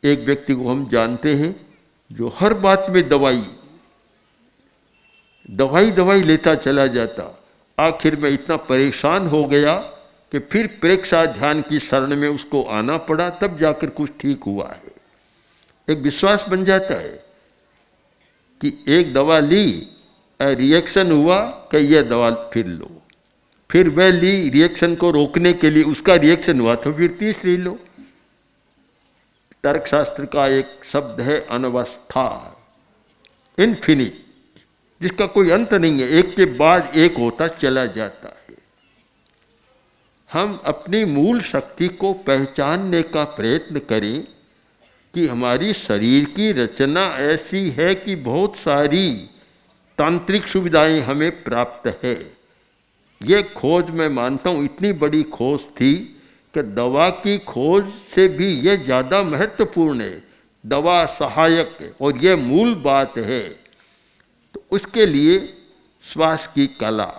एक व्यक्ति को हम जानते हैं जो हर बात में दवाई दवाई दवाई लेता चला जाता, आखिर में इतना परेशान हो गया कि फिर प्रेक्षा ध्यान की शरण में उसको आना पड़ा, तब जाकर कुछ ठीक हुआ है। एक विश्वास बन जाता है कि एक दवा ली, रिएक्शन हुआ कि यह दवा फिर लो, फिर वह ली रिएक्शन को रोकने के लिए, उसका रिएक्शन हुआ तो फिर तीसरी लो। तर्कशास्त्र का एक शब्द है अनवस्था, इन्फिनिट, जिसका कोई अंत नहीं है, एक के बाद एक होता चला जाता है। हम अपनी मूल शक्ति को पहचानने का प्रयत्न करें कि हमारी शरीर की रचना ऐसी है कि बहुत सारी तांत्रिक सुविधाएं हमें प्राप्त है। ये खोज मैं मानता हूँ इतनी बड़ी खोज थी कि दवा की खोज से भी ये ज़्यादा महत्वपूर्ण है। दवा सहायक है और ये मूल बात है। तो उसके लिए श्वास की कला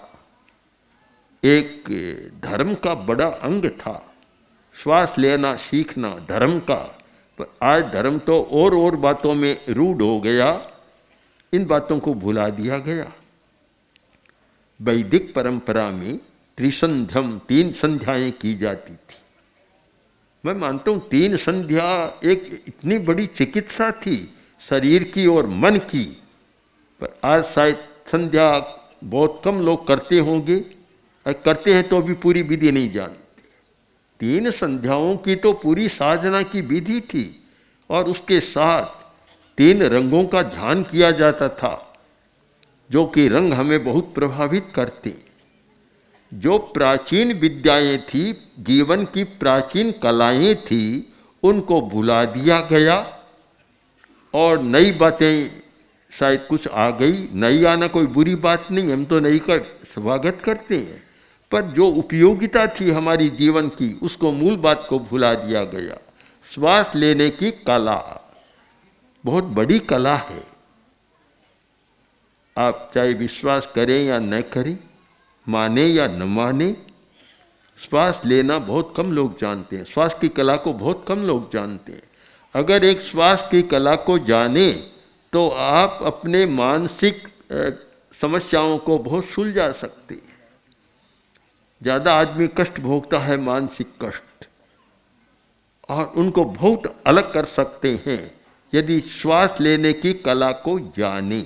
एक धर्म का बड़ा अंग था। श्वास लेना सीखना धर्म का, पर आज धर्म तो और बातों में रूढ़ हो गया, इन बातों को भुला दिया गया। वैदिक परंपरा में त्रिसंध्यम 3 संध्याएं की जाती थी। मैं मानता हूँ 3 संध्या एक इतनी बड़ी चिकित्सा थी शरीर की और मन की, पर आज शायद संध्या बहुत कम लोग करते होंगे, करते हैं तो भी पूरी विधि नहीं जानते। 3 संध्याओं की तो पूरी साधना की विधि थी और उसके साथ 3 रंगों का ध्यान किया जाता था, जो कि रंग हमें बहुत प्रभावित करते। जो प्राचीन विद्याएं थी, जीवन की प्राचीन कलाएं थी, उनको भुला दिया गया और नई बातें शायद कुछ आ गई। नई आना कोई बुरी बात नहीं, हम तो नई का स्वागत करते हैं, पर जो उपयोगिता थी हमारी जीवन की, उसको मूल बात को भुला दिया गया। श्वास लेने की कला बहुत बड़ी कला है। आप चाहे विश्वास करें या न करें, माने या न माने, श्वास लेना बहुत कम लोग जानते हैं। श्वास की कला को बहुत कम लोग जानते हैं। अगर एक श्वास की कला को जाने तो आप अपने मानसिक समस्याओं को बहुत सुलझा सकते हैं। ज़्यादा आदमी कष्ट भोगता है, मानसिक कष्ट, और उनको बहुत अलग कर सकते हैं यदि श्वास लेने की कला को जाने।